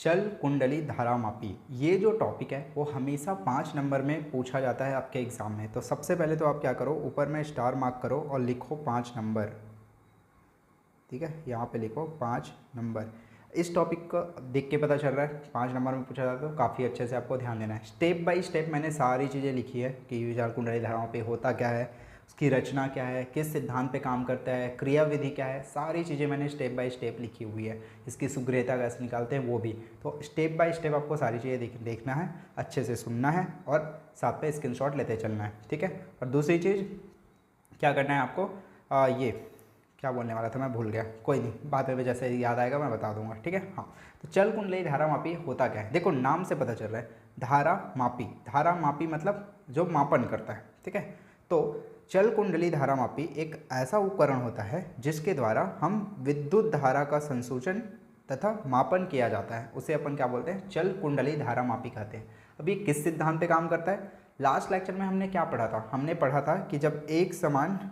चल कुंडली धारामापी, ये जो टॉपिक है वो हमेशा 5 नंबर में पूछा जाता है आपके एग्ज़ाम में। तो सबसे पहले तो आप क्या करो, ऊपर में स्टार मार्क करो और लिखो 5 नंबर। ठीक है, यहाँ पे लिखो 5 नंबर। इस टॉपिक को देख के पता चल रहा है 5 नंबर में पूछा जाता है, तो काफ़ी अच्छे से आपको ध्यान देना है। स्टेप बाय स्टेप मैंने सारी चीज़ें लिखी है कि चल कुंडली धारामापी होता क्या है, उसकी रचना क्या है, किस सिद्धांत पे काम करता है, क्रिया विधि क्या है, सारी चीज़ें मैंने स्टेप बाय स्टेप लिखी हुई है। इसकी सुग्रीयता कैसे निकालते हैं वो भी। तो स्टेप बाय स्टेप आपको सारी चीज़ें देखना है, अच्छे से सुनना है और साथ पे स्क्रीनशॉट लेते चलना है। ठीक है, और दूसरी चीज़ क्या करना है आपको, ये क्या बोलने वाला था मैं भूल गया, कोई नहीं, बाद में जैसे याद आएगा मैं बता दूंगा। ठीक है, हाँ। तो चल कुंडली धारामापी होता क्या है, देखो नाम से पता चल रहा है धारामापी। धारामापी मतलब जो मापन करता है। ठीक है, तो चल कुंडली धारामापी एक ऐसा उपकरण होता है जिसके द्वारा हम विद्युत धारा का संसूचन तथा मापन किया जाता है, उसे अपन क्या बोलते हैं, चल कुंडली धारामापी कहते हैं। अभी किस सिद्धांत पे काम करता है, लास्ट लेक्चर में हमने क्या पढ़ा था, हमने पढ़ा था कि जब एक समान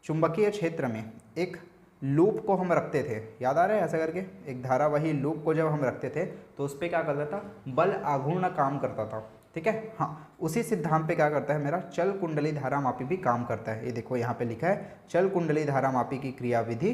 चुंबकीय क्षेत्र में एक लूप को हम रखते थे, याद आ रहा है, ऐसा करके एक धारावाही लूप को जब हम रखते थे तो उस पर क्या करता था, बल आघूर्ण काम करता था। ठीक है, हाँ, उसी सिद्धांत पे क्या करता है मेरा चल कुंडली धारामापी भी काम करता है। ये देखो यहाँ पे लिखा है, चल कुंडली धारामापी की क्रिया विधि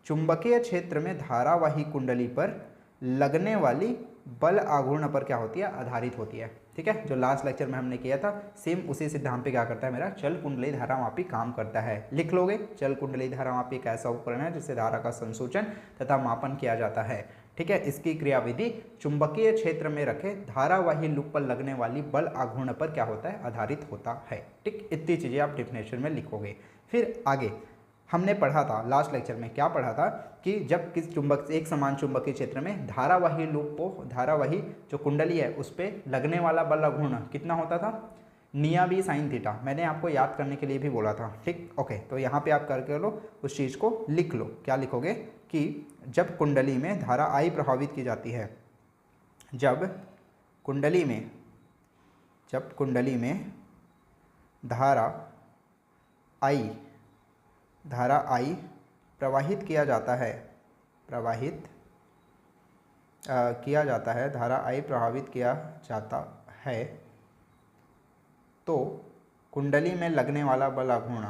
चुंबकीय क्षेत्र में धारावाही कुंडली पर लगने वाली बल आघूर्ण पर क्या होती है, आधारित होती है। ठीक है, जो लास्ट लेक्चर में हमने किया था सेम उसी सिद्धांत पे क्या करता है मेरा चल कुंडली धारामापी काम करता है। लिख लोगे, चल कुंडली धारामापी एक ऐसा उपकरण है जिससे धारा का संसूचन तथा मापन किया जाता है। ठीक है, इसकी क्रियाविधि चुंबकीय क्षेत्र में रखे धारावाही लूप पर लगने वाली बल आघूर्ण पर क्या होता है, आधारित होता है। ठीक, इतनी चीजें आप डेफिनेशन में लिखोगे। फिर आगे हमने पढ़ा था लास्ट लेक्चर में, क्या पढ़ा था कि जब किस चुंबक एक समान चुंबकीय क्षेत्र में धारावाही लूप को, धारावाही जो कुंडली है उस पर लगने वाला बल आघूर्ण कितना होता था, निया बी साइन थीटा। मैंने आपको याद करने के लिए भी बोला था। ठीक, ओके, तो यहाँ पे आप करके लो, उस चीज़ को लिख लो। क्या लिखोगे कि जब कुंडली में धारा आई प्रभावित की जाती है, जब कुंडली में धारा आई प्रवाहित किया जाता है, धारा आई प्रभावित किया जाता है, तो कुंडली में लगने वाला बल आघूर्ण,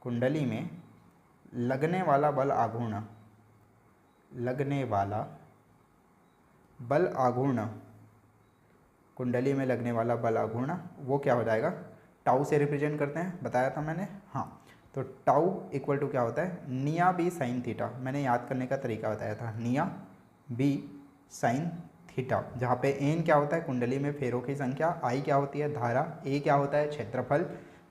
कुंडली में लगने वाला बल आघूर्ण वो क्या हो जाएगा, टाउ से रिप्रेजेंट करते हैं, बताया था मैंने। हाँ, तो टाउ इक्वल टू क्या होता है, निया बी साइन थीटा। मैंने याद करने का तरीका बताया था, निया बी साइन थीटा, जहाँ पे एन क्या होता है, कुंडली में फेरों की संख्या, आई क्या होती है, धारा, ए क्या होता है, क्षेत्रफल,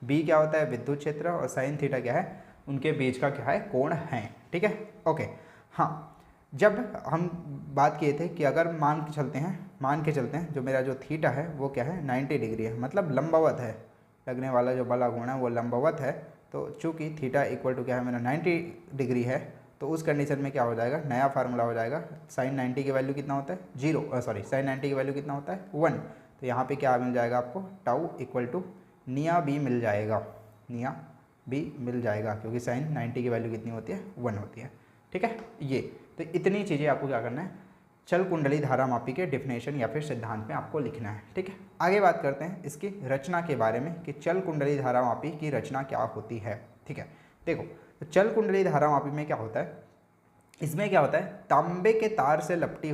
बी क्या होता है, विद्युत क्षेत्र, और साइन थीटा क्या है, उनके बीच का क्या है, कोण है। ठीक है, ओके। हाँ, जब हम बात किए थे कि अगर मान के चलते हैं जो मेरा जो थीटा है वो क्या है, 90 डिग्री है, मतलब लंबवत है, लगने वाला जो बल आघूर्ण है वो लंबवत है। तो चूंकि थीटा इक्वल टू क्या है मेरा 90 डिग्री है, तो उस कंडीशन में क्या हो जाएगा, नया फार्मूला हो जाएगा, साइन 90 की वैल्यू कितना होता है, साइन 90 की वैल्यू कितना होता है, 1। तो यहाँ पे क्या मिल जाएगा आपको, टाउ इक्वल टू निया बी मिल जाएगा, क्योंकि साइन 90 की वैल्यू कितनी होती है, 1 होती है। ठीक है, ये तो इतनी चीज़ें आपको क्या करना है, चल कुंडली धारामापी के डिफिनेशन या फिर सिद्धांत में आपको लिखना है। ठीक है, आगे बात करते हैं इसकी रचना के बारे में कि चल कुंडली धारामापी की रचना क्या होती है। ठीक है, देखो, तो चल कुंडली धारामापी में क्या होता है, इसमें क्या होता है, तांबे के तारों से लपटी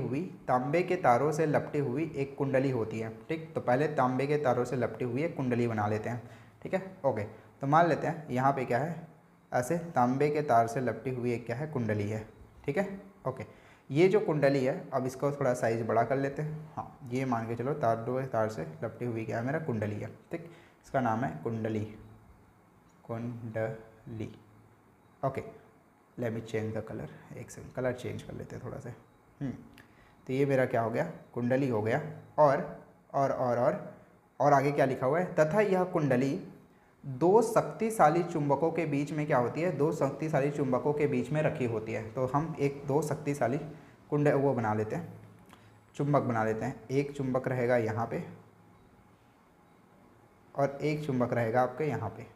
हुई एक कुंडली होती है। ठीक, तो पहले तांबे के तारों से लपटी हुई एक कुंडली बना लेते हैं। ठीक है, ओके, तो मान लेते हैं यहाँ पे क्या है, ऐसे तांबे के तार से लपटी हुई एक क्या है, कुंडली है। ठीक है, ओके, ये जो कुंडली है, अब इसको थोड़ा साइज बड़ा कर लेते हैं। हाँ, ये मान के चलो तार से लपटी हुई क्या है मेरा, कुंडली है। ठीक, इसका नाम है कुंडली। Okay, let me change the colour, एक सेकंड, कलर चेंज कर लेते हैं थोड़ा सा। तो ये मेरा क्या हो गया, कुंडली हो गया। और आगे क्या लिखा हुआ है, तथा यह कुंडली दो शक्तिशाली चुंबकों के बीच में क्या होती है, दो शक्तिशाली चुंबकों के बीच में रखी होती है। तो हम एक दो शक्तिशाली वो बना लेते हैं, चुंबक बना लेते हैं। एक चुंबक रहेगा यहाँ पे और एक चुंबक रहेगा आपके यहाँ पे,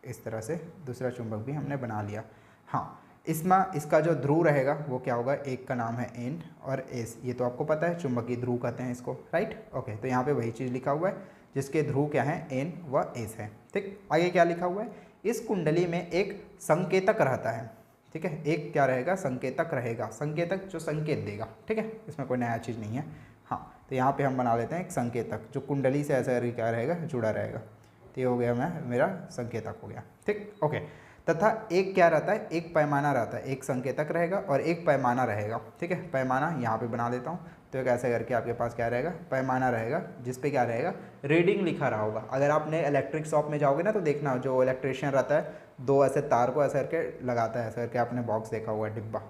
इस तरह से दूसरा चुंबक भी हमने बना लिया। हाँ, इसमें इसका जो ध्रुव रहेगा वो क्या होगा, एक का नाम है एन और एस, ये तो आपको पता है चुंबकीय ध्रुव कहते हैं इसको, राइट। ओके, तो यहाँ पे वही चीज़ लिखा हुआ है जिसके ध्रुव क्या है, एन व एस है। ठीक, आगे क्या लिखा हुआ है, इस कुंडली में एक संकेतक रहता है। ठीक है, एक क्या रहेगा, संकेतक रहेगा, संकेतक जो संकेत देगा। ठीक है, इसमें कोई नया चीज़ नहीं है। हाँ, तो यहाँ पे हम बना लेते हैं एक संकेतक जो कुंडली से ऐसा क्या रहेगा, जुड़ा रहेगा। तो ये हो गया मेरा संकेतक हो गया। ठीक, ओके। तथा एक क्या रहता है, एक पैमाना रहता है, एक संकेतक रहेगा और एक पैमाना रहेगा। ठीक है, पैमाना यहाँ पे बना देता हूँ, तो एक ऐसे करके आपके पास क्या रहेगा, पैमाना रहेगा, जिस पे क्या रहेगा, रीडिंग लिखा रहा होगा। अगर आपने इलेक्ट्रिक शॉप में जाओगे ना तो देखना, जो इलेक्ट्रिशियन रहता है दो ऐसे तार को ऐसे करके लगाता है, ऐसे करके आपने बॉक्स देखा हुआ है, डिब्बा,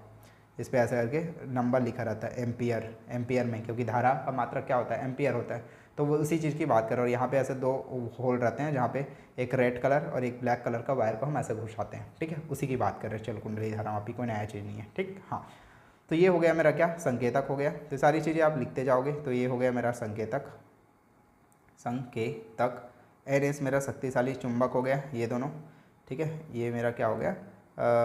इस पर ऐसे करके नंबर लिखा रहता है, एम्पियर, एम्पियर में, क्योंकि धारा का मात्रक क्या होता है, एम्पियर होता है। तो वो उसी चीज़ की बात कर रहे हो। यहाँ पे ऐसे दो होल रहते हैं जहाँ पे एक रेड कलर और एक ब्लैक कलर का वायर को हम ऐसे घुसाते हैं। ठीक है, उसी की बात कर रहे हैं चल कुंडली धारामापी, कोई नया चीज़ नहीं है। ठीक, हाँ, तो ये हो गया मेरा क्या, संकेतक हो गया। तो सारी चीज़ें आप लिखते जाओगे, तो ये हो गया मेरा संकेतक, संकेतक। एन एस मेरा शक्तिशाली चुंबक हो गया, ये दोनों। ठीक है, ये मेरा क्या हो गया,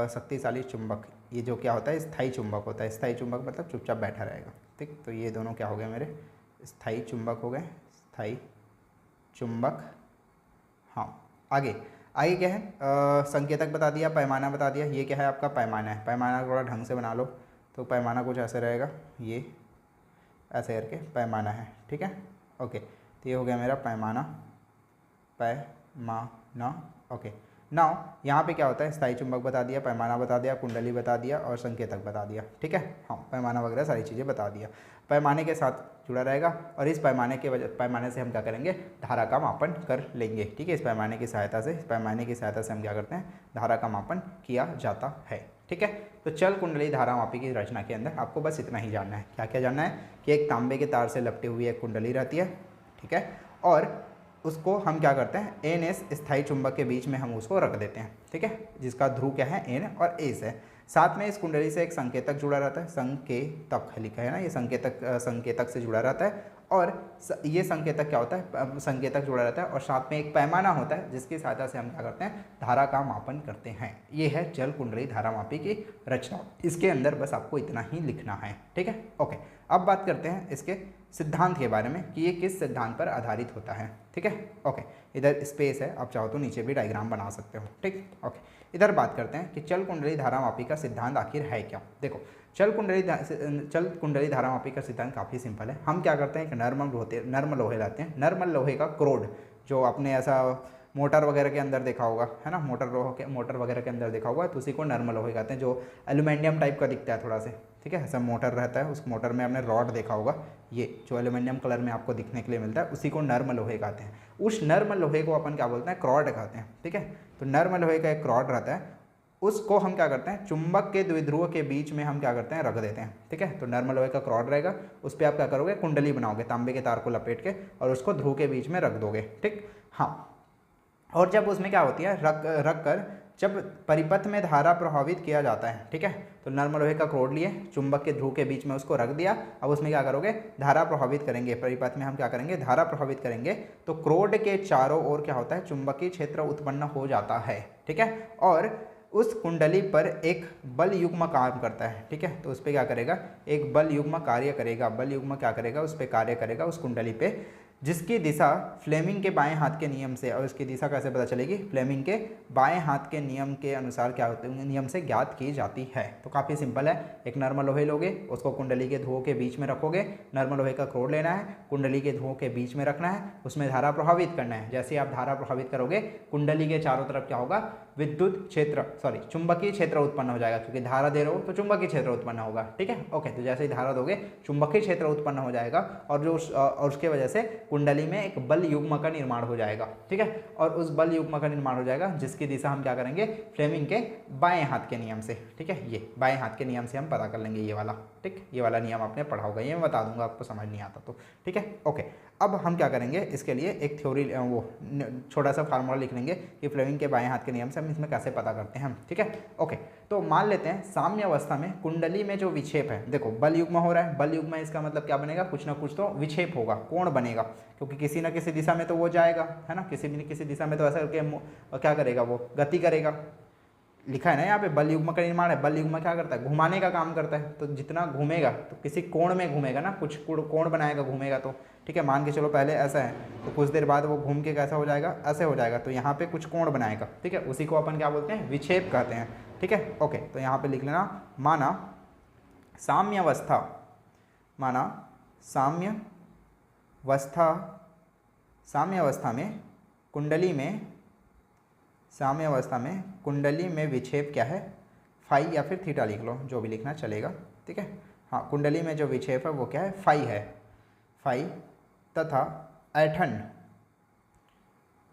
शक्तिशाली चुंबक। ये जो क्या होता है, स्थायी चुंबक होता है। स्थायी चुंबक मतलब चुपचाप बैठा रहेगा। ठीक, तो ये दोनों क्या हो गए मेरे, स्थायी चुंबक हो गए, स्थायी चुंबक। हाँ, आगे आगे क्या है, संकेतक बता दिया, पैमाना बता दिया। ये क्या है आपका पैमाना है, पैमाना थोड़ा ढंग से बना लो। तो पैमाना कुछ ऐसे रहेगा, ये ऐसे करके पैमाना है। ठीक है, ओके, तो ये हो गया मेरा पैमाना, पैमाना। ओके, नाउ यहाँ पे क्या होता है, स्थायी चुंबक बता दिया, पैमाना बता दिया, कुंडली बता दिया और संकेतक बता दिया। ठीक है, हाँ, पैमाना वगैरह सारी चीज़ें बता दिया। पैमाने के साथ जुड़ा रहेगा और इस पैमाने से हम क्या करेंगे, धारा का मापन कर लेंगे। ठीक है, इस पैमाने की सहायता से हम क्या करते हैं, धारा का मापन किया जाता है। ठीक है, तो चल कुंडली धारामापी की रचना के अंदर आपको बस इतना ही जानना है। क्या क्या जानना है कि एक तांबे के तार से लपटी हुई एक कुंडली रहती है। ठीक है, और उसको हम क्या करते हैं, एन एस स्थायी चुंबक के बीच में हम उसको रख देते हैं। ठीक है, जिसका ध्रुव क्या है, एन और एस है। साथ में इस कुंडली से एक संकेतक जुड़ा रहता है, संकेतक लिखा है ना, ये संकेतक से जुड़ा रहता है। और ये संकेतक क्या होता है, संकेतक जुड़ा रहता है और साथ में एक पैमाना होता है जिसकी सहायता से हम क्या करते हैं, धारा का मापन करते हैं। ये है जल कुंडली धारामापी की रचना। इसके अंदर बस आपको इतना ही लिखना है। ठीक है, ओके। अब बात करते हैं इसके सिद्धांत के बारे में कि ये किस सिद्धांत पर आधारित होता है। ठीक है, ओके। इधर स्पेस है, आप चाहो तो नीचे भी डायग्राम बना सकते हो। ठीक, ओके। इधर बात करते हैं कि चल कुंडली धारामापी का सिद्धांत आखिर है क्या। देखो, चल कुंडली धारामापी का सिद्धांत काफ़ी सिंपल है। हम क्या करते हैं, एक नर्म लोहे लाते हैं। नर्म लोहे का क्रोड, जो आपने ऐसा मोटर वगैरह के अंदर देखा होगा, है ना, मोटर वगैरह के अंदर देखा होगा, तो उसी को नर्म लोहे कहते हैं, जो एल्यूमिनियम टाइप का दिखता है थोड़ा से। ठीक है, ऐसा मोटर रहता है, उस मोटर में आपने रॉड देखा होगा, ये जो एल्यूमिनियम कलर में आपको दिखने के लिए मिलता है, उसी को नर्म लोहे कहते हैं। उस नर्म लोहे को अपन क्या बोलते हैं, क्रॉड कहते हैं। ठीक है, तो नर्म लोहे का एक क्रॉड रहता है, उसको हम क्या करते हैं, चुंबक के द्विध्रुव के बीच में हम क्या करते हैं, रख देते हैं। ठीक है, तो नर्म लोहे का क्रॉड रहेगा, उस पर आप क्या करोगे, कुंडली बनाओगे, तांबे के तार को लपेट के और उसको ध्रुव के बीच में रख दोगे। ठीक, हाँ। और जब उसमें क्या होती है, रख कर जब परिपथ में धारा प्रभावित किया जाता है। ठीक है, तो नर्म लोहे का क्रोड लिए, चुंबक के ध्रुव के बीच में उसको रख दिया। अब उसमें क्या करोगे, धारा प्रभावित करेंगे, परिपथ में हम क्या करेंगे, धारा प्रभावित करेंगे। तो क्रोड के चारों ओर क्या होता है, चुंबकीय क्षेत्र उत्पन्न हो जाता है। ठीक है, और उस कुंडली पर एक बल युग्म काम करता है। ठीक है, तो उस पर क्या करेगा, एक बल युग्म कार्य करेगा। बल युग्म क्या करेगा, उस पर कार्य करेगा, उस कुंडली पे, जिसकी दिशा फ्लेमिंग के बाएं हाथ के नियम से, और उसकी दिशा कैसे पता चलेगी, फ्लेमिंग के बाएं हाथ के नियम के अनुसार क्या होते हैं, नियम से ज्ञात की जाती है। तो काफ़ी सिंपल है, एक नर्म लोहे लोगे, उसको कुंडली के ध्रुवों के बीच में रखोगे, नर्म लोहे का क्रोड लेना है, कुंडली के ध्रुवों के बीच में रखना है, उसमें धारा प्रभावित करना है। जैसे ही आप धारा प्रभावित करोगे, कुंडली के चारों तरफ क्या होगा, चुंबकीय क्षेत्र उत्पन्न हो जाएगा, क्योंकि धारा दे रहे हो तो चुंबकीय क्षेत्र उत्पन्न होगा। ठीक है, ओके। तो जैसे ही धारा दोगे, चुंबकीय क्षेत्र उत्पन्न हो जाएगा और उसके वजह से कुंडली में एक बल युग्म का निर्माण हो जाएगा। ठीक है, और उस बल युग्म का निर्माण हो जाएगा जिसकी दिशा हम क्या करेंगे, फ्लेमिंग के बाएं हाथ के नियम से। ठीक है, ये बाएं हाथ के नियम से हम पता कर लेंगे, ये वाला। ठीक, ये वाला नियम आपने पढ़ा होगा, ये मैं बता दूंगा, आपको समझ नहीं आता तो। ठीक है, ओके। अब हम क्या करेंगे, इसके लिए एक थ्योरी, वो छोटा सा फार्मूला लिख लेंगे कि फ्लेमिंग के बाएं हाथ के नियम से हम इसमें कैसे पता करते हैं हम। ठीक है, ओके। तो मान लेते हैं साम्य अवस्था में कुंडली में जो विक्षेप है, देखो बल युग्म हो रहा है, बल युग्म इसका मतलब क्या बनेगा, कुछ ना कुछ तो विक्षेप होगा, कोण बनेगा, क्योंकि किसी ना किसी दिशा में तो वो जाएगा, है ना, किसी भी किसी दिशा में तो ऐसा करके क्या करेगा, वो गति करेगा। लिखा है ना यहाँ पे बल युग्म का निर्माण है। बल युग्म क्या करता है, घुमाने का काम करता है। तो जितना घूमेगा तो किसी कोण में घूमेगा ना, कुछ कोण बनाएगा घूमेगा तो, ठीक है। मान के चलो पहले ऐसा है तो कुछ देर बाद वो घूम के कैसा हो जाएगा, ऐसे हो जाएगा। तो यहाँ पे कुछ कोण बनाएगा, ठीक है, उसी को अपन क्या बोलते हैं, विक्षेप कहते हैं, ठीक है। ओके, तो यहाँ पे लिख लेना, माना साम्यावस्था, माना साम्यावस्था में कुंडली में विक्षेप क्या है, फाई या फिर थीटा लिख लो, जो भी लिखना चलेगा, ठीक है। हाँ, कुंडली में जो विक्षेप है वो क्या है, फाई है, फाई तथा ऐठन,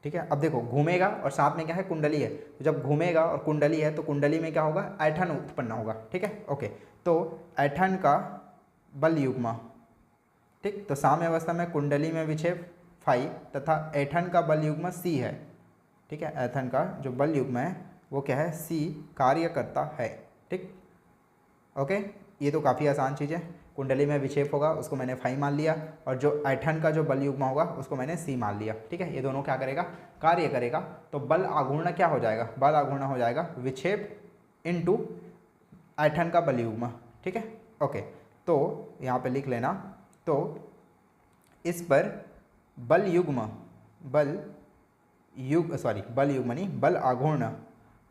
ठीक है। अब देखो घूमेगा और साथ में क्या है, कुंडली है। तो जब घूमेगा और कुंडली है तो कुंडली में क्या होगा, ऐठन उत्पन्न होगा, ठीक है। ओके, तो ऐठन का बल युग्म, ठीक। तो साम्य अवस्था में कुंडली में विक्षेप फाई तथा ऐठन का बल युग्म सी है, ठीक है। ऐठन का जो बल युग्म है वो क्या है, सी कार्य करता है, ठीक। ओके, ये तो काफ़ी आसान चीज़ है। कुंडली में विक्षेप होगा उसको मैंने फाई मान लिया, और जो ऐठन का जो बल युग्म होगा उसको मैंने सी मान लिया, ठीक है। ये दोनों क्या करेगा, कार्य करेगा। तो बल आघूर्ण क्या हो जाएगा, बल आघूर्ण हो जाएगा विक्षेप इनटू ऐठन का बल युग्म, ठीक है। ओके, तो यहाँ पे लिख लेना, तो इस पर बल युग्म नहीं,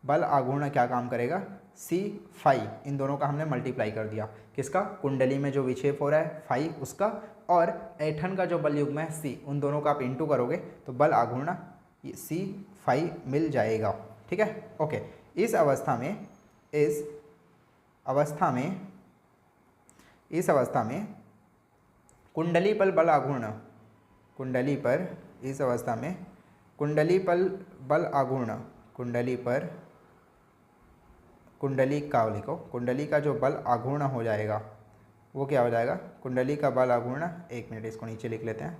बल आघूर्ण क्या काम करेगा, सी फाई, इन दोनों का हमने मल्टीप्लाई कर दिया। किसका, कुंडली में जो विक्षेप हो रहा है फाई उसका, और ऐठन का जो बल युग्म है सी, उन दोनों का आप इंटू करोगे तो बल आघूर्ण सी फाई मिल जाएगा, ठीक है। ओके, इस अवस्था में कुंडली पर बल आघूर्ण, कुंडली का जो बल आघूर्ण हो जाएगा वो क्या हो जाएगा, कुंडली का बल आघूर्ण, एक मिनट इसको नीचे लिख लेते हैं,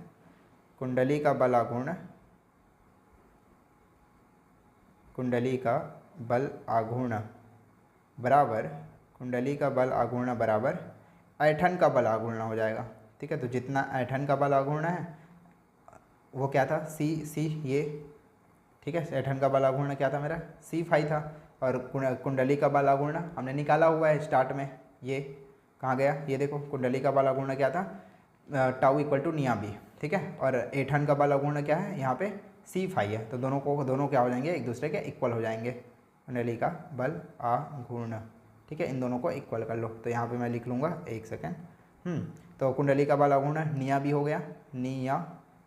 कुंडली का बल आघूर्ण बराबर ऐठन का बल आघूर्ण हो जाएगा, ठीक है। तो जितना ऐठन का बल आघूर्ण है वो क्या था, सी ये, ठीक है। ऐठन का बल आघूर्ण क्या था मेरा, सी फाई था, और कुंडली का बल आघूर्ण हमने निकाला हुआ है स्टार्ट में, ये कहाँ गया, ये देखो, कुंडली का बल आघूर्ण क्या था, टाउ इक्वल टू निया बी, ठीक है। और ऐठन का बल आघूर्ण क्या है, यहाँ पे सी फाई है। तो दोनों क्या हो जाएंगे, एक दूसरे के इक्वल हो जाएंगे, कुंडली का बल आघूर्ण, ठीक है। इन दोनों को इक्वल कर लो। तो यहाँ पे मैं लिख लूँगा, एक सेकेंड, तो कुंडली का बल आघूर्ण निया बी हो गया, निया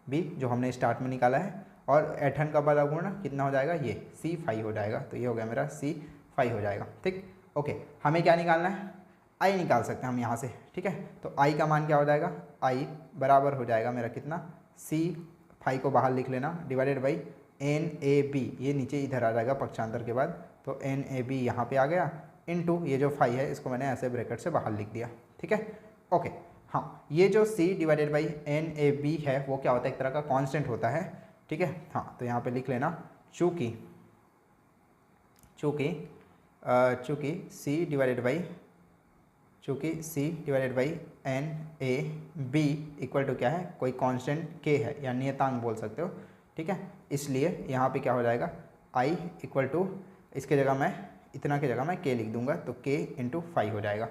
बी जो हमने स्टार्ट में निकाला है, और ऐठन का बल आघूर्ण कितना हो जाएगा, ये सी फाई हो जाएगा। तो ये हो गया मेरा सी फाई हो जाएगा, ठीक। ओके, हमें क्या निकालना है, आई निकाल सकते हैं हम यहाँ से, ठीक है। तो आई का मान क्या हो जाएगा, आई बराबर हो जाएगा मेरा कितना, सी फाई को बाहर लिख लेना, divided by n a b, ये नीचे इधर आ जाएगा पक्षांतर के बाद, तो एन ए बी यहाँ पे आ गया, इनटू ये जो फाई है इसको मैंने ऐसे ब्रैकेट से बाहर लिख दिया, ठीक है। ओके, हाँ, ये जो c divided by n a b है वो क्या होता है, एक तरह का कांस्टेंट होता है, ठीक है। हाँ, तो यहाँ पे लिख लेना, चूँकि c divided by n a b equal to क्या है, कोई कांस्टेंट के है या नियतांक बोल सकते हो, ठीक है। इसलिए यहाँ पे क्या हो जाएगा, आई इक्वल टू, इसके जगह मैं इतना की जगह मैं के लिख दूंगा, तो के इंटू फाई हो जाएगा,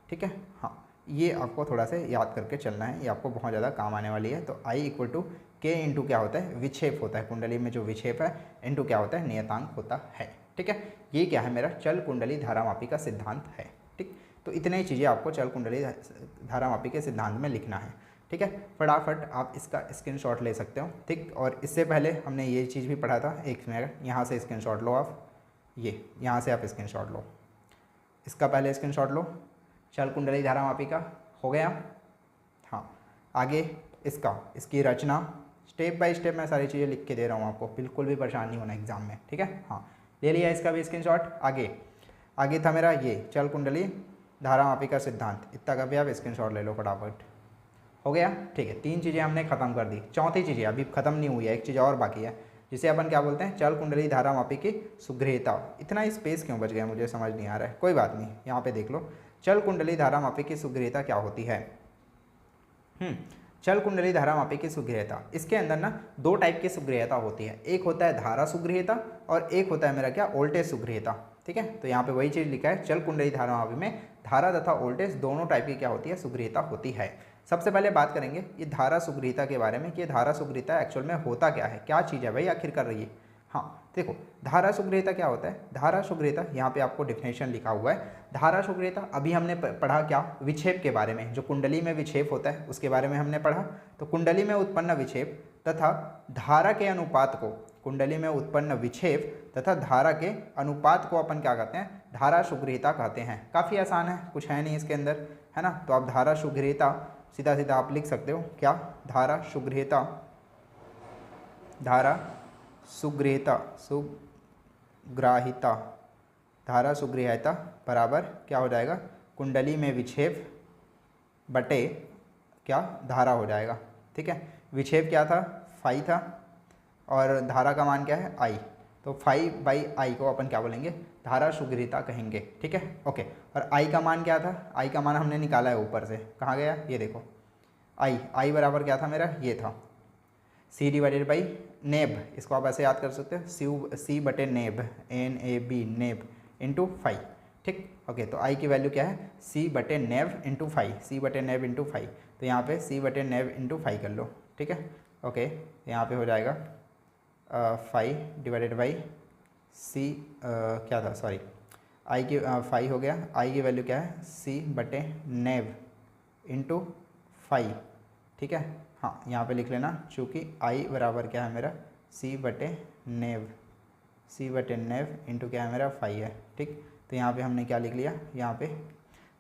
ठीक है। हाँ, ये आपको थोड़ा सा याद करके चलना है, ये आपको बहुत ज़्यादा काम आने वाली है। तो आई इक्वल टू के इंटू क्या होता है, विक्षेप होता है, कुंडली में जो विक्षेप है, इंटू क्या होता है, नियतांक होता है, ठीक है। ये क्या है, मेरा चल कुंडली धारामापी का सिद्धांत है, ठीक। तो इतने ही चीज़ें आपको चल कुंडली धारामापी के सिद्धांत में लिखना है, ठीक है। फटाफट आप इसका स्क्रीनशॉट ले सकते हो, ठीक। और इससे पहले हमने ये चीज़ भी पढ़ा था, एक मिनट, यहाँ से स्क्रीनशॉट लो आप, ये यहाँ से आप स्क्रीनशॉट लो, इसका पहले स्क्रीनशॉट लो, चल कुंडली धारामापी का हो गया। हाँ, आगे इसकी रचना स्टेप बाय स्टेप मैं सारी चीज़ें लिख के दे रहा हूँ आपको, बिल्कुल भी परेशान नहीं होना एग्जाम में, ठीक है। हाँ, ले लिया इसका भी स्क्रीनशॉट। आगे था मेरा ये चल कुंडली धारामापी का सिद्धांत, इतना का भी आप स्क्रीनशॉट ले लो फटाफट, हो गया, ठीक है। 3 चीज़ें हमने खत्म कर दी, चौथी चीज़ें अभी खत्म नहीं हुई है, एक चीज़ और बाकी है, जिसे अपन क्या बोलते हैं, चल कुंडली धारामापी की सुग्रहता। इतना स्पेस क्यों बच गया मुझे समझ नहीं आ रहा है, कोई बात नहीं, यहाँ पे देख लो, चल कुंडली धारामापी की सुग्रहता क्या होती है। चल कुंडली धारामापी की सुग्रहता, इसके अंदर ना 2 टाइप की सुग्रहता होती है, एक होता है धारा सुग्रहता और एक होता है मेरा क्या, वोल्टेज सुग्रहता, ठीक है। तो यहाँ पे वही चीज़ लिखा है, चल कुंडली धारा मापी में धारा तथा वोल्टेज दोनों टाइप की क्या होती है, सुग्रीयता होती है। सबसे पहले बात करेंगे ये धारा सुग्रीयता के बारे में कि ये धारा सुग्रीयता एक्चुअल में होता क्या है, क्या चीज़ है भाई आखिर कर रही है। हाँ देखो, धारा सुग्रीयता क्या होता है, धारा सुग्रीयता यहाँ पे आपको डिफिनेशन लिखा हुआ है। धारा सुग्रीयता अभी हमने पढ़ा क्या, विक्षेप के बारे में, जो कुंडली में विक्षेप होता है उसके बारे में हमने पढ़ा। तो कुंडली में उत्पन्न विक्षेप तथा धारा के अनुपात को, कुंडली में उत्पन्न विक्षेप तथा धारा के अनुपात को अपन क्या कहते हैं, धारा सुग्रीयता कहते हैं। काफ़ी आसान है, कुछ है नहीं इसके अंदर, है ना। तो आप धारा सुग्रीयता सीधा सीधा आप लिख सकते हो क्या, धारा सुग्रीयता, धारा सुग्रीयता, सुग्राहिता, धारा सुग्राहिता बराबर क्या हो जाएगा, कुंडली में विक्षेप बटे क्या, धारा हो जाएगा। ठीक है, विक्षेप क्या था, फाई था, और धारा का मान क्या है, आई। तो फाई बाई आई को अपन क्या बोलेंगे, धारा सुग्रीयता कहेंगे। ठीक है, ओके। और आई का मान क्या था, आई का मान हमने निकाला है ऊपर से, कहाँ गया, ये देखो, आई बराबर क्या था मेरा, ये था सी डिवाइडेड बाई नेब। इसको आप ऐसे याद कर सकते हो, सी बटे नेब, NAB, नेब इंटू फाइव। ठीक, ओके। तो आई की वैल्यू क्या है, सी बटे नेब इंटू फाइव, सी बटे नेब इंटू फाइव। तो यहाँ पे सी बटे नेब इंटू फाइव कर लो। ठीक है, ओके। यहाँ पे हो जाएगा फाइव डिवाइडेड बाई सी, क्या था, सॉरी, आई की फाइव हो गया। आई की वैल्यू क्या है, सी बटे नेब इंटू फाइव। ठीक है, हाँ यहाँ पे लिख लेना, चूँकि आई बराबर क्या है मेरा, सी बटे नेव, सी बटे नेव इंटू क्या है मेरा, फाइव है। ठीक, तो यहाँ पे हमने क्या लिख लिया, यहाँ पे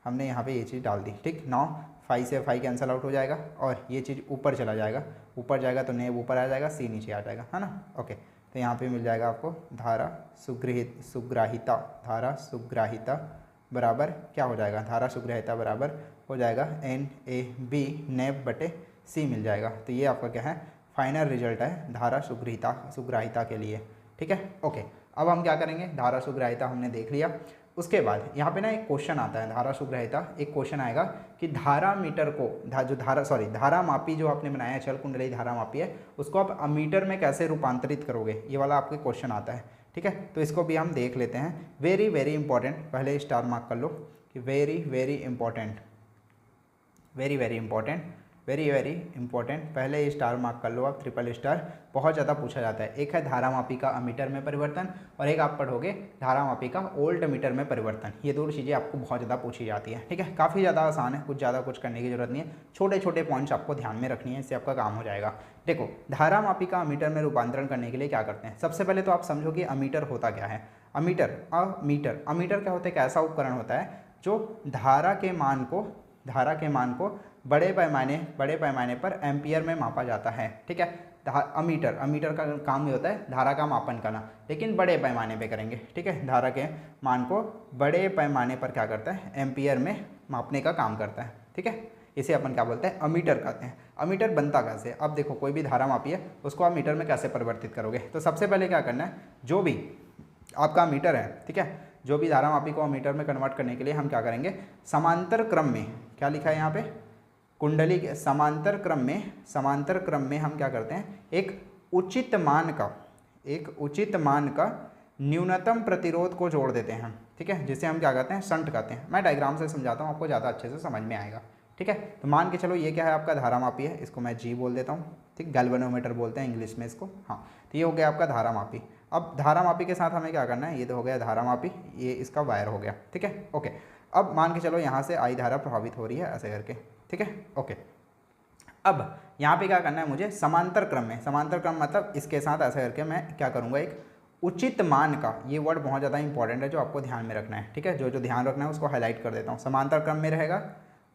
हमने यहाँ पे ये चीज़ डाल दी। ठीक, 9 फाइव से फाइव कैंसिल आउट हो जाएगा और ये चीज़ ऊपर चला जाएगा, ऊपर जाएगा तो नेव ऊपर आ जाएगा, सी नीचे आ जाएगा, है ना। ओके, तो यहाँ पे मिल जाएगा आपको धारा सुग्राहिता, धारा सुग्राहिता बराबर क्या हो जाएगा, धारा सुग्राहिता बराबर हो जाएगा NAB नेब बटे सी मिल जाएगा। तो ये आपका क्या है, फाइनल रिजल्ट है धारा सुग्राहिता के लिए। ठीक है, ओके। अब हम क्या करेंगे, धारा सुग्राहिता हमने देख लिया। उसके बाद यहाँ पे ना एक क्वेश्चन आता है, धारा सुग्राहिता, एक क्वेश्चन आएगा कि धारा मीटर को धारा मापी जो आपने बनाया है, चल कुंडली धारा मापी है, उसको आप अमीटर में कैसे रूपांतरित करोगे, ये वाला आपके क्वेश्चन आता है। ठीक है, तो इसको भी हम देख लेते हैं। वेरी वेरी इंपॉर्टेंट, पहले स्टार मार्क कर लो कि very very important, very very important, very very important, पहले ये स्टार मार्क कर लो आप, ट्रिपल स्टार। बहुत ज़्यादा पूछा जाता है। एक है धारा मापी का अमीटर में परिवर्तन और एक आप पढ़ोगे धारा मापी का वोल्ट मीटर में परिवर्तन। ये दो चीज़ें आपको बहुत ज़्यादा पूछी जाती है। ठीक है, काफ़ी ज़्यादा आसान है, कुछ ज़्यादा कुछ करने की जरूरत नहीं है, छोटे छोटे पॉइंट्स आपको ध्यान में रखनी है, इससे आपका काम हो जाएगा। देखो, धारा मापी का अमीटर में रूपांतरण करने के लिए क्या करते हैं, सबसे पहले तो आप समझो कि अमीटर होता क्या है। अमीटर अमीटर क्या होता है, एक ऐसा उपकरण होता है जो धारा के मान को बड़े पैमाने पर एम्पियर में मापा जाता है। ठीक है, अमीटर का काम ये होता है धारा का मापन करना, लेकिन बड़े पैमाने पे करेंगे। ठीक है, धारा के मान को बड़े पैमाने पर क्या करता है, एम्पियर में मापने का काम करता है। ठीक है, इसे अपन क्या बोलते हैं, अमीटर कहते हैं। अमीटर बनता कैसे, अब देखो, कोई भी धारा मापी है उसको आप मीटर में कैसे परिवर्तित करोगे। तो सबसे पहले क्या करना है, जो भी आपका मीटर है, ठीक है, जो भी धारा मापी को मीटर में कन्वर्ट करने के लिए हम क्या करेंगे, समांतर क्रम में, क्या लिखा है यहाँ पे, कुंडली के समांतर क्रम में हम क्या करते हैं, एक उचित मान का न्यूनतम प्रतिरोध को जोड़ देते हैं। ठीक है, जिसे हम क्या कहते हैं, शंट कहते हैं। मैं डायग्राम से समझाता हूँ, आपको ज़्यादा अच्छे से समझ में आएगा। ठीक है, तो मान के चलो ये क्या है, आपका धारा मापी है, इसको मैं G बोल देता हूँ। ठीक, गैल्वेनोमीटर बोलते हैं इंग्लिश में इसको। हाँ, तो ये हो गया आपका धारा मापी। अब धारा मापी के साथ हमें क्या करना है, ये तो हो गया धारा मापी, ये इसका वायर हो गया। ठीक है, ओके। अब मान के चलो यहाँ से आई धारा प्रभावित हो रही है ऐसे करके। ठीक है, ओके। अब यहाँ पे क्या करना है मुझे, समांतर क्रम मतलब इसके साथ ऐसे करके मैं क्या करूँगा, एक उचित मान का, ये वर्ड बहुत ज़्यादा इंपॉर्टेंट है जो आपको ध्यान में रखना है। ठीक है, जो ध्यान रखना है उसको हाईलाइट कर देता हूँ। समांतर क्रम में रहेगा,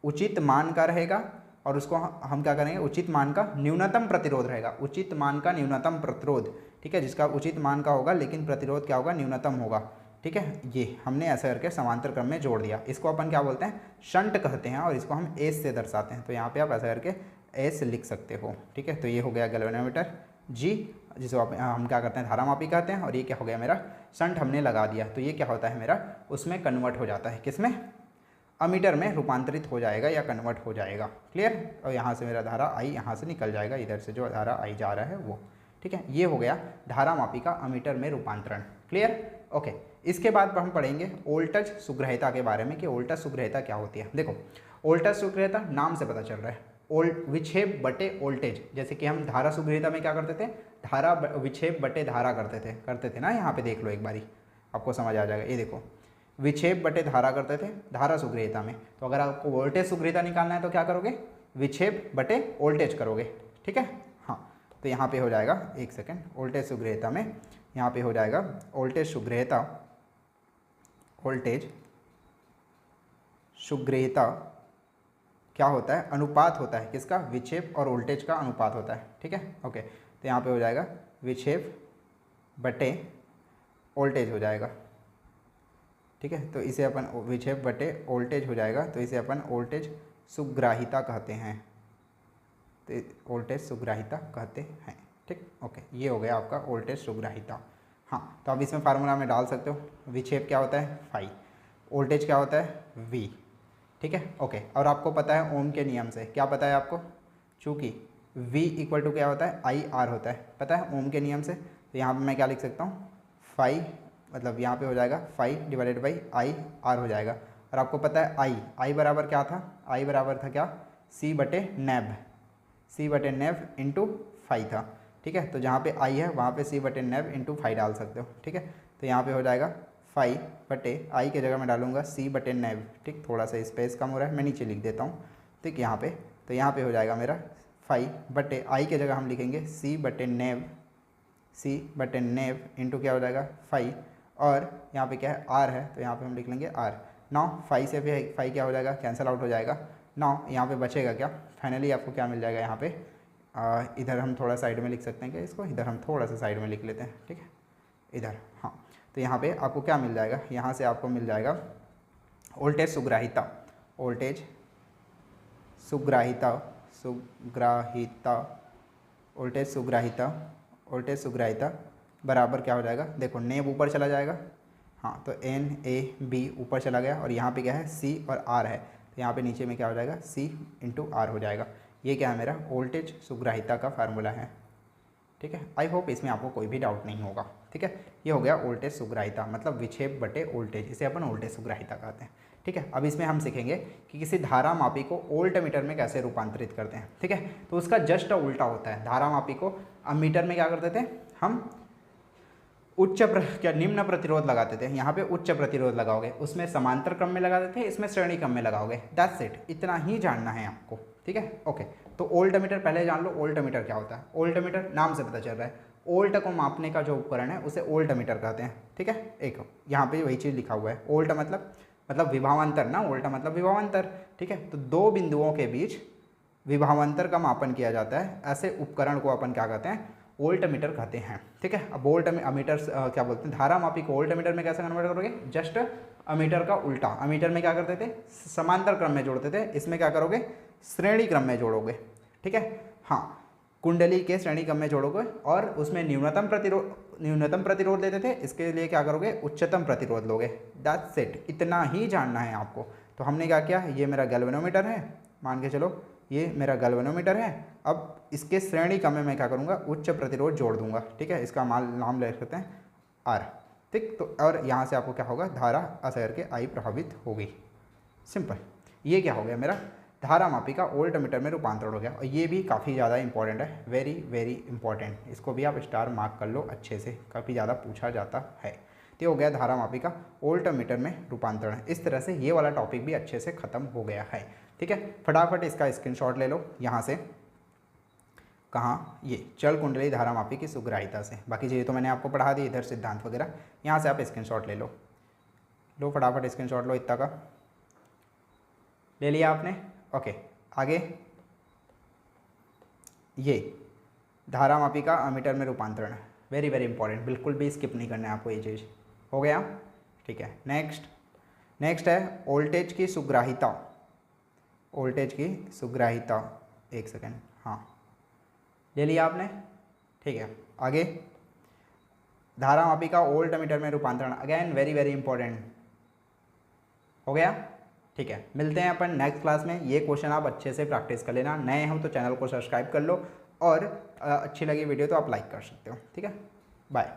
उचित मान का रहेगा, और उसको हम क्या करेंगे, उचित मान का न्यूनतम प्रतिरोध रहेगा, उचित मान का न्यूनतम प्रतिरोध। ठीक है, जिसका उचित मान का होगा लेकिन प्रतिरोध क्या होगा, न्यूनतम होगा। ठीक है, ये हमने ऐसे करके समांतर क्रम में जोड़ दिया। इसको अपन क्या बोलते हैं, शंट कहते हैं, और इसको हम एस से दर्शाते हैं। तो यहाँ पे आप ऐसा करके एस लिख सकते हो। ठीक है, तो ये हो गया गैल्वेनोमीटर G, जिसको हम क्या करते हैं, धारा मापी कहते हैं, और ये क्या हो गया मेरा, शंट हमने लगा दिया। तो ये क्या होता है मेरा, उसमें कन्वर्ट हो जाता है, किसमें, अमीटर में रूपांतरित हो जाएगा या कन्वर्ट हो जाएगा। क्लियर, और यहाँ से मेरा धारा आई यहाँ से निकल जाएगा, इधर से जो धारा आई जा रहा है वो। ठीक है, ये हो गया धारा मापी का अमीटर में रूपांतरण। Clear, okay. इसके बाद हम पढ़ेंगे वोल्टेज सुग्रहिता के बारे में कि वोल्टेज सुग्रहिता क्या होती है। देखो वोल्टेज सुग्रहिता नाम से पता चल रहा है, विक्षेप बटे वोल्टेज। जैसे कि हम धारा सुग्रहिता में क्या करते थे, धारा विक्षेप बटे धारा करते थे ना। यहाँ पे देख लो एक बारी, आपको समझ आ जाएगा। ये देखो विक्षेप बटे धारा करते थे धारा सुग्रहिता में। तो अगर आपको वोल्टेज सुग्रहिता निकालना है तो क्या करोगे, विक्षेप बटे वोल्टेज करोगे। ठीक है, हाँ। तो यहाँ पे हो जाएगा, एक सेकेंड, वोल्टेज सुग्रहिता में यहाँ पे हो जाएगा वोल्टेज सुग्रहिता, वोल्टेज सुग्रहिता क्या होता है, अनुपात होता है किसका, विक्षेप और वोल्टेज का अनुपात होता है। ठीक है, ओके। तो यहाँ पे हो जाएगा विक्षेप बटे वोल्टेज हो जाएगा। ठीक है, तो इसे अपन विक्षेप बटे वोल्टेज हो जाएगा, तो इसे अपन वोल्टेज सुग्राहिता कहते हैं। तो वोल्टेज सुग्राहिता कहते हैं। ठीक, ओके, ये हो गया आपका वोल्टेज सुग्राहिता। हाँ, तो अब इसमें फार्मूला में डाल सकते हो। विक्षेप क्या होता है, फाई, वोल्टेज क्या होता है, वी। ठीक है, ओके। और आपको पता है ओम के नियम से, क्या पता है आपको, चूँकि V इक्वल टू क्या होता है, आई आर होता है, पता है ओम के नियम से। तो यहाँ पर मैं क्या लिख सकता हूँ, फाई, मतलब यहाँ पे हो जाएगा phi divided by i r हो जाएगा। और आपको पता है आई बराबर क्या था, आई बराबर था क्या, सी बटे नेब इंटू फाई था। ठीक है, तो जहाँ पे आई है वहाँ पे सी बटे नेब इंटू फाई डाल सकते हो। ठीक है, तो यहाँ पे हो जाएगा फाई बटे आई के जगह मैं डालूंगा सी बटे नेब। ठीक, थोड़ा सा स्पेस कम हो रहा है, मैं नीचे लिख देता हूँ। ठीक, यहाँ पे तो यहाँ पे हो जाएगा मेरा फाई बटे आई के जगह हम लिखेंगे सी बटे नेब इंटू क्या हो जाएगा फाई, और यहाँ पे क्या है आर है, तो यहाँ पे हम लिख लेंगे आर। नाउ फाई से भी फाई क्या हो जाएगा, कैंसिल आउट हो जाएगा। नाउ यहाँ पे बचेगा क्या, फाइनली आपको क्या मिल जाएगा यहाँ पे, इधर हम थोड़ा साइड में लिख सकते हैं क्या इसको, इधर हम थोड़ा सा साइड में लिख लेते हैं। ठीक है, इधर, हाँ। तो यहाँ पे आपको क्या मिल जाएगा, यहाँ से आपको मिल जाएगा वोल्टेज सुग्राहिता, वोल्टेज सुग्राहिता, वोल्टेज सुग्राहिता बराबर क्या हो जाएगा, देखो नेब ऊपर चला जाएगा, हाँ, तो एन ए बी ऊपर चला गया, और यहाँ पे क्या है सी और आर है, तो यहाँ पे नीचे में क्या हो जाएगा सी इंटू आर हो जाएगा। ये क्या है मेरा वोल्टेज सुग्राहिता का फार्मूला है। ठीक है, आई होप इसमें आपको कोई भी डाउट नहीं होगा। ठीक है, ये हो गया वोल्टेज सुग्राहिता, मतलब विक्षेप बटे वोल्टेज, इसे अपन वोल्टेज सुग्राहिता कहते हैं। ठीक है, अब इसमें हम सीखेंगे कि किसी धारा मापी को वोल्ट मीटर में कैसे रूपांतरित करते हैं। ठीक है, तो उसका जस्ट उल्टा होता है। धारा मापी को अमीटर में क्या करते थे हम, निम्न प्रतिरोध लगाते थे। यहाँ पे उच्च प्रतिरोध लगाओगे, उसमें समांतर क्रम में लगाते थे, इसमें श्रेणी क्रम में लगाओगे। दैट्स इट, इतना ही जानना है आपको। ठीक है, ओके। तो वोल्ट मीटर पहले जान लो, वोल्ट मीटर क्या होता है। वोल्ट मीटर नाम से पता चल रहा है, वोल्ट को मापने का जो उपकरण है उसे वोल्ट मीटर कहते हैं। ठीक है, एक यहाँ पे वही चीज़ लिखा हुआ है, वोल्ट मतलब विभवांतर ना, वोल्ट मतलब विभवांतर। ठीक है, तो दो बिंदुओं के बीच विभवांतर का मापन किया जाता है, ऐसे उपकरण को अपन क्या कहते हैं, वोल्ट मीटर कहते हैं। ठीक है, अब वोल्ट मीटर क्या बोलते हैं, धारा मापी को वोल्ट मीटर में कैसे कन्वर्ट करोगे, जस्ट अमीटर का उल्टा। अमीटर में क्या करते थे, समांतर क्रम में जोड़ते थे, इसमें क्या करोगे, श्रेणी क्रम में जोड़ोगे। ठीक है, हाँ, कुंडली के श्रेणी क्रम में जोड़ोगे, और उसमें न्यूनतम प्रतिरोध लेते थे, इसके लिए क्या करोगे, उच्चतम प्रतिरोध लोगे। दैट्स इट, इतना ही जानना है आपको। तो हमने क्या किया, ये मेरा गैल्वेनोमीटर है, मान के चलो ये मेरा गैल्वेनोमीटर है। अब इसके श्रेणी क्रम में मैं क्या करूँगा, उच्च प्रतिरोध जोड़ दूंगा। ठीक है, इसका नाम ले सकते हैं आर। ठीक, तो और यहाँ से आपको क्या होगा, धारा ऐसा करके आई प्रभावित होगी। सिंपल, ये क्या हो गया मेरा धारा मापी का वोल्ट मीटर में रूपांतरण हो गया। और ये भी काफ़ी ज़्यादा इंपॉर्टेंट है, वेरी वेरी इंपॉर्टेंट। इसको भी आप स्टार मार्क कर लो अच्छे से, काफ़ी ज़्यादा पूछा जाता है। तो हो गया धारा मापी का वोल्ट मीटर में रूपांतरण। इस तरह से ये वाला टॉपिक भी अच्छे से ख़त्म हो गया है। ठीक है, फटाफट इसका स्क्रीनशॉट ले लो यहाँ से, कहाँ, ये चल कुंडली धारा मापी की सुग्राहिता से। बाकी चीज़ें तो मैंने आपको पढ़ा दी, इधर सिद्धांत वगैरह, यहाँ से आप स्क्रीनशॉट ले लो फटाफट स्क्रीनशॉट लो, इतना का ले लिया आपने। ओके, आगे ये धारा मापी का अमीटर में रूपांतरण, वेरी वेरी इंपॉर्टेंट, बिल्कुल भी स्किप नहीं करना है आपको, ये चीज़ हो गया। ठीक है, नेक्स्ट है वोल्टेज की सुग्राहिता, वोल्टेज की सुग्राहिता, एक सेकेंड, हाँ ले लिया आपने। ठीक है, आगे धारा मापी का वोल्ट मीटर में रूपांतरण, अगेन वेरी वेरी इंपॉर्टेंट, हो गया। ठीक है, मिलते हैं अपन नेक्स्ट क्लास में। ये क्वेश्चन आप अच्छे से प्रैक्टिस कर लेना, नए हो तो चैनल को सब्सक्राइब कर लो, और अच्छी लगी वीडियो तो आप लाइक कर सकते हो। ठीक है, बाय।